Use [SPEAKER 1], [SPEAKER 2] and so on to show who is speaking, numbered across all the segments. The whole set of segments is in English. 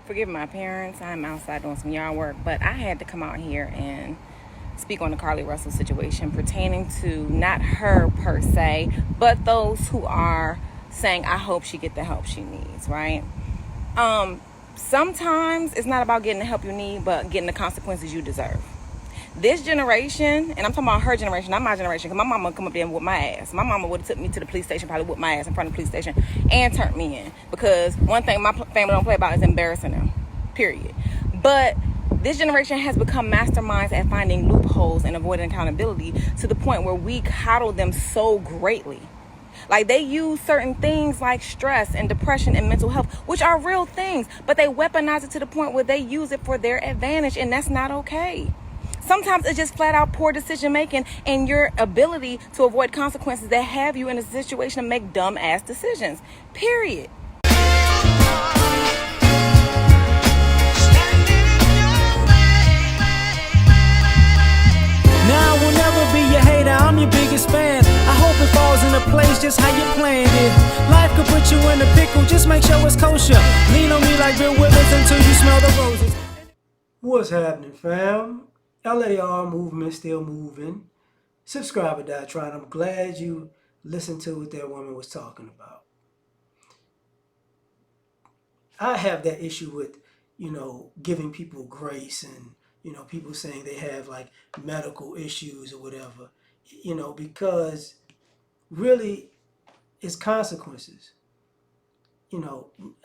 [SPEAKER 1] Forgive my parents. I'm outside doing some yard work, but I had to come out here and speak on the Carly Russell situation pertaining to not her per se, but those who are saying, I hope she get the help she needs, right? Sometimes it's not about getting the help you need, but getting the consequences you deserve. This generation, and I'm talking about her generation, not my generation, because my mama come up there and whoop my ass. My mama would have took me to the police station, probably whooped my ass in front of the police station, and turned me in. Because one thing my family don't play about is embarrassing them, period. But this generation has become masterminds at finding loopholes and avoiding accountability to the point where we coddle them so greatly. Like, they use certain things like stress and depression and mental health, which are real things, but they weaponize it to the point where they use it for their advantage, and that's not okay. Sometimes it's just flat out poor decision making and your ability to avoid consequences that have you in a situation to make dumb ass decisions. Period.
[SPEAKER 2] Now I will never be your hater, I'm your biggest fan. I hope it falls into place just how you planned it. Life could put you in a pickle, just make sure it's kosher. Lean on me like Bill Withers until you smell the roses.
[SPEAKER 3] What's happening, fam? L.A.R. movement still moving. Subscriber Diatribe. I'm glad you listened to what that woman was talking about. I have that issue with, giving people grace and, people saying they have like medical issues or whatever, because really it's consequences, and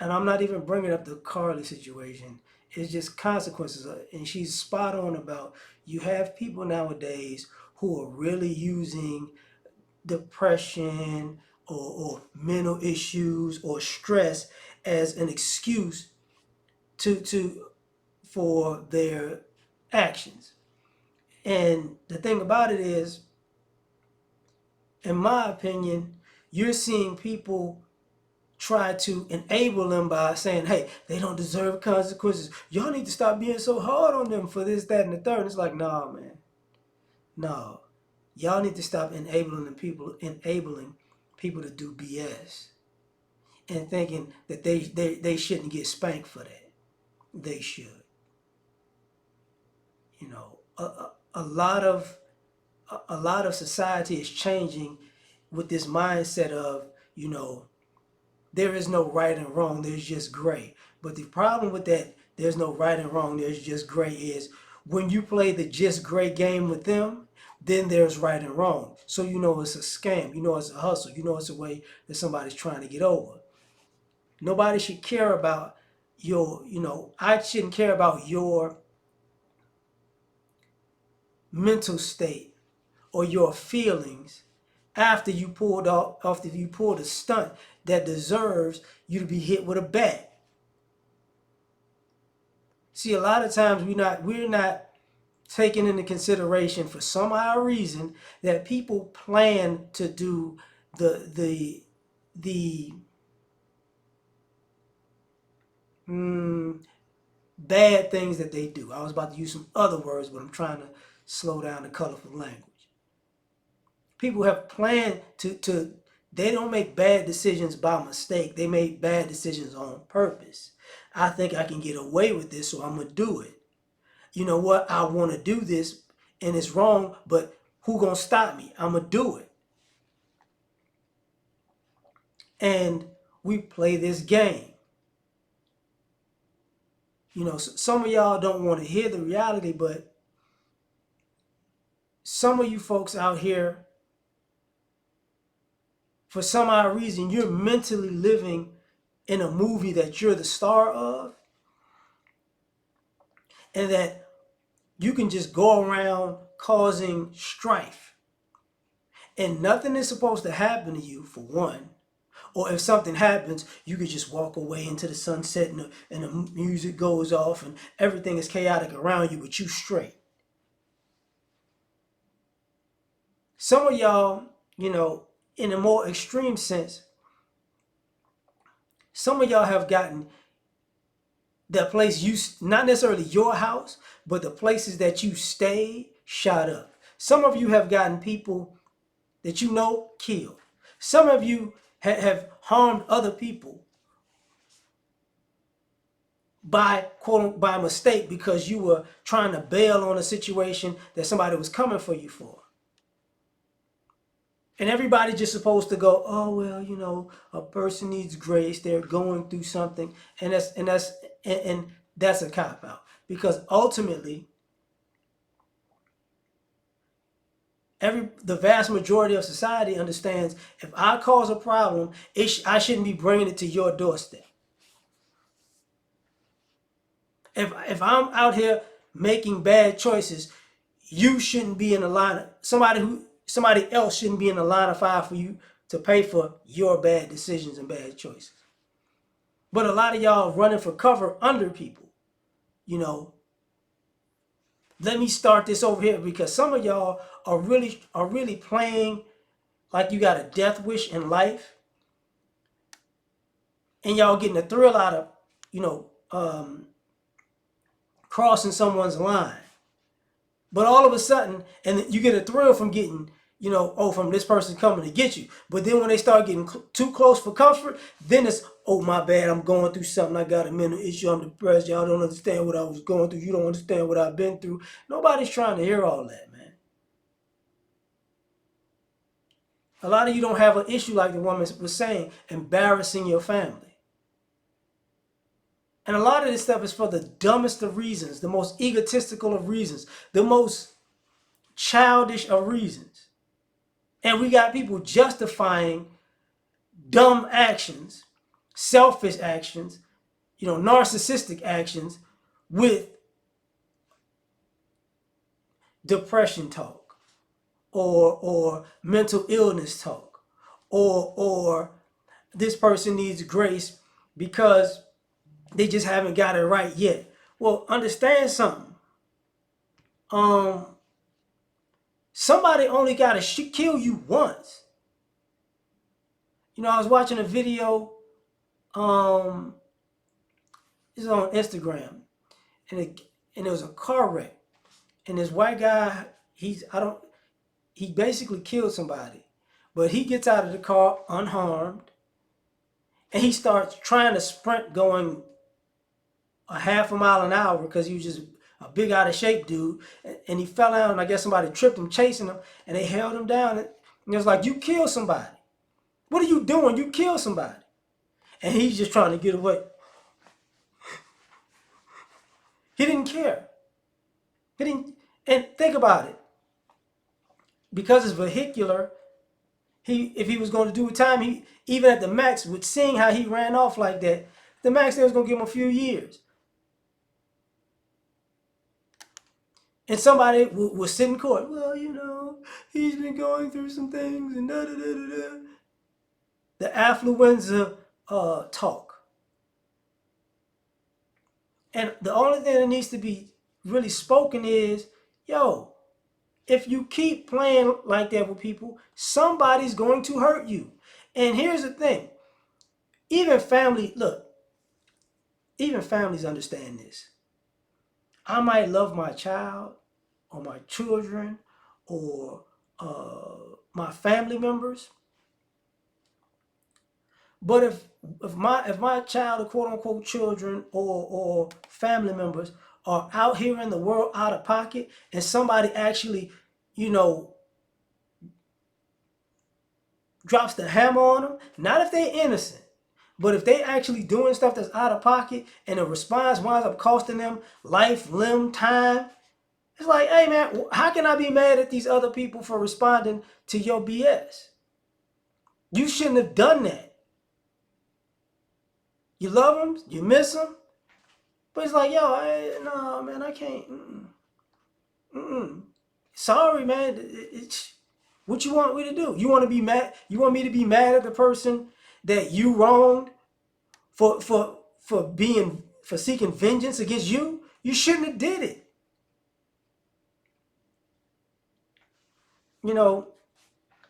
[SPEAKER 3] I'm not even bringing up the Carly situation. It's just consequences. And she's spot on about you have people nowadays who are really using depression or mental issues or stress as an excuse to for their actions. And the thing about it is, in my opinion, you're seeing people try to enable them by saying, hey, they don't deserve consequences. Y'all need to stop being so hard on them for this, that, and the third. And it's like, nah, man. No. Y'all need to stop enabling people to do BS and thinking that they shouldn't get spanked for that. They should. A lot of society is changing with this mindset of, there is no right and wrong, there's just gray. But the problem with that, there's no right and wrong, there's just gray, is when you play the just gray game with them, then there's right and wrong. So it's a scam, it's a hustle, it's a way that somebody's trying to get over. Nobody should care about I shouldn't care about your mental state or your feelings after you pulled a stunt that deserves you to be hit with a bat. See, a lot of times we're not taking into consideration, for some odd reason, that people plan to do the bad things that they do. I was about to use some other words, but I'm trying to slow down the colorful language. People have planned to they don't make bad decisions by mistake. They make bad decisions on purpose. I think I can get away with this, so I'm going to do it. You know what? I want to do this, and it's wrong, but who going to stop me? I'm going to do it. And we play this game. Some of y'all don't want to hear the reality, but some of you folks out here, for some odd reason, you're mentally living in a movie that you're the star of, and that you can just go around causing strife. And nothing is supposed to happen to you, for one. Or if something happens, you could just walk away into the sunset, and the music goes off and everything is chaotic around you, but you straight. Some of y'all, in a more extreme sense, some of y'all have gotten that place, not necessarily your house, but the places that you stay, shot up. Some of you have gotten people that killed. Some of you have harmed other people by by mistake because you were trying to bail on a situation that somebody was coming for you for. And everybody just supposed to go, oh well, you know, a person needs grace. They're going through something, and that's a cop out because ultimately, the vast majority of society understands if I cause a problem, I shouldn't be bringing it to your doorstep. If I'm out here making bad choices, you shouldn't be in a line. Somebody else shouldn't be in a line of fire for you to pay for your bad decisions and bad choices. But a lot of y'all running for cover under people. You know, let me start this over here because some of y'all are really playing like you got a death wish in life, and y'all getting a thrill out of, you know, crossing someone's line. But all of a sudden, and you get a thrill from getting, you know, oh, from this person coming to get you. But then when they start getting too close for comfort, then it's, oh, my bad, I'm going through something. I got a mental issue. I'm depressed. Y'all don't understand what I was going through. You don't understand what I've been through. Nobody's trying to hear all that, man. A lot of you don't have an issue like the woman was saying, embarrassing your family. And a lot of this stuff is for the dumbest of reasons, the most egotistical of reasons, the most childish of reasons. And we got people justifying dumb actions, selfish actions, you know, narcissistic actions with depression talk or mental illness talk or this person needs grace because they just haven't got it right yet. Well, understand something. Somebody only got to kill you once. You know, I was watching a video. It's on Instagram, and it was a car wreck, and this white guy, he basically killed somebody, but he gets out of the car unharmed, and he starts trying to sprint, going a half a mile an hour because he was just a big out of shape dude, and he fell out, and I guess somebody tripped him chasing him, and they held him down, and it was like, you killed somebody. What are you doing? You killed somebody. And he's just trying to get away. He didn't care. He didn't. And think about it. Because it's vehicular, if he was going to do time, he even at the max, with seeing how he ran off like that, the max they was going to give him a few years. And somebody was sitting in court. Well, you know, he's been going through some things and da da da da da. The affluenza talk. And the only thing that needs to be really spoken is, yo, if you keep playing like that with people, somebody's going to hurt you. And here's the thing. Even families understand this. I might love my child or my children or my family members. But if my child or quote unquote children or family members are out here in the world out of pocket and somebody actually, you know, drops the hammer on them, not if they're innocent, but if they actually doing stuff that's out of pocket and the response winds up costing them life, limb, time, it's like, hey man, how can I be mad at these other people for responding to your BS? You shouldn't have done that. You love them, you miss them, but it's like, yo, no, man, I can't. Sorry, man. What you want me to do? You want to be mad? You want me to be mad at the person that you wronged for seeking vengeance against you? You shouldn't have did it. You know,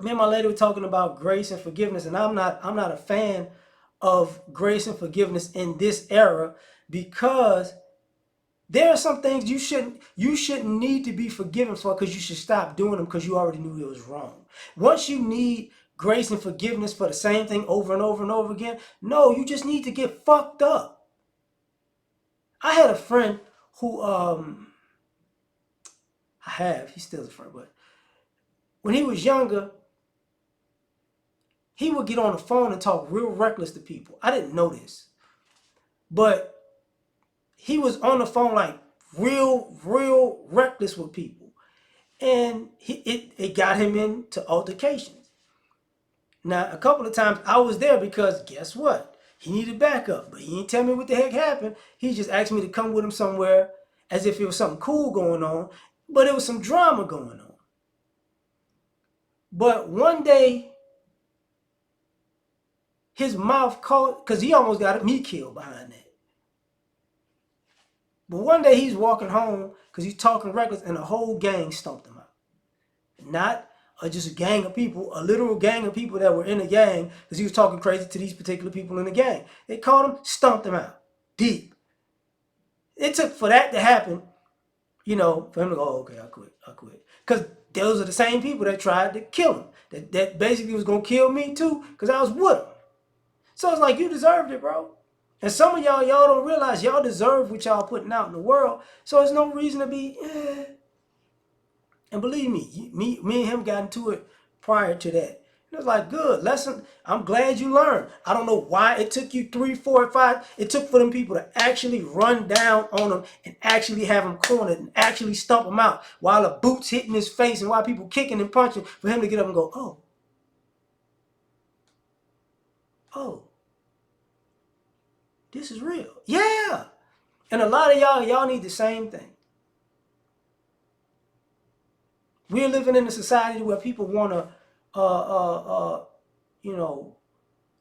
[SPEAKER 3] me and my lady were talking about grace and forgiveness, and I'm not a fan of grace and forgiveness in this era because there are some things you shouldn't need to be forgiven for because you should stop doing them because you already knew it was wrong. Once you need grace and forgiveness for the same thing over and over and over again, no, you just need to get fucked up. I had a friend who he's still a friend, but when he was younger, he would get on the phone and talk real reckless to people. I didn't know this, but he was on the phone like real reckless with people, and it got him into altercations. Now, a couple of times I was there because guess what? He needed backup, but he didn't tell me what the heck happened. He just asked me to come with him somewhere as if it was something cool going on, but it was some drama going on. But one day, his mouth caught, because he almost got me killed behind that. But one day he's walking home because he's talking reckless, and the whole gang stomped him out. Not just a gang of people, a literal gang of people that were in a gang because he was talking crazy to these particular people in the gang. They caught him, stomped him out. Deep. It took for that to happen, for him to go, oh, okay, I quit. Because those are the same people that tried to kill him. That basically was going to kill me too because I was with him. So it's like, you deserved it, bro. And some of y'all don't realize y'all deserve what y'all putting out in the world. So there's no reason to be, And believe me, me and him got into it prior to that. And it was like, good lesson. I'm glad you learned. I don't know why it took you 3, 4, 5. It took for them people to actually run down on him and actually have him cornered and actually stomp him out while the boots hitting his face and while people kicking and punching for him to get up and go, oh, this is real. Yeah. And a lot of y'all need the same thing. We're living in a society where people want to,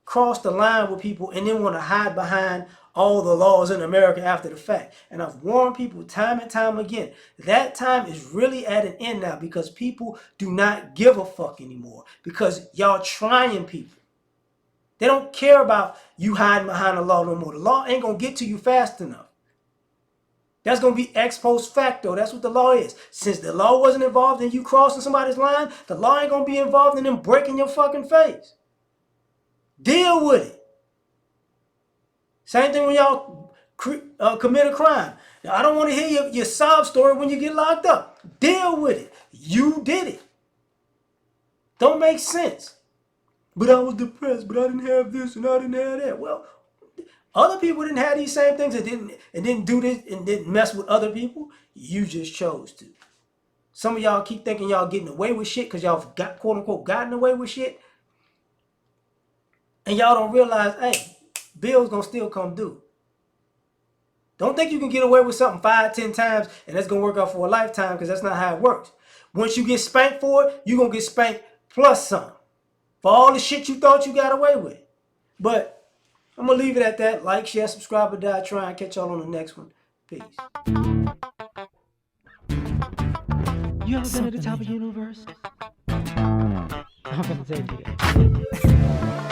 [SPEAKER 3] cross the line with people and then want to hide behind all the laws in America after the fact. And I've warned people time and time again, that time is really at an end now because people do not give a fuck anymore because y'all trying people. They don't care about you hiding behind the law no more. The law ain't going to get to you fast enough. That's going to be ex post facto. That's what the law is. Since the law wasn't involved in you crossing somebody's line, the law ain't going to be involved in them breaking your fucking face. Deal with it. Same thing when y'all commit a crime. Now, I don't want to hear your sob story when you get locked up. Deal with it. You did it. Don't make sense. But I was depressed, but I didn't have this and I didn't have that. Well, other people didn't have these same things and didn't do this and didn't mess with other people. You just chose to. Some of y'all keep thinking y'all getting away with shit because y'all got quote unquote gotten away with shit. And y'all don't realize, hey, bills gonna still come due. Don't think you can get away with something 5, 10 times and that's gonna work out for a lifetime because that's not how it works. Once you get spanked for it, you're gonna get spanked plus some. For all the shit you thought you got away with. But I'm going to leave it at that. Like, share, subscribe, or die trying. Catch y'all on the next one. Peace.
[SPEAKER 2] You ever been at the top of the universe? I'm gonna take you there.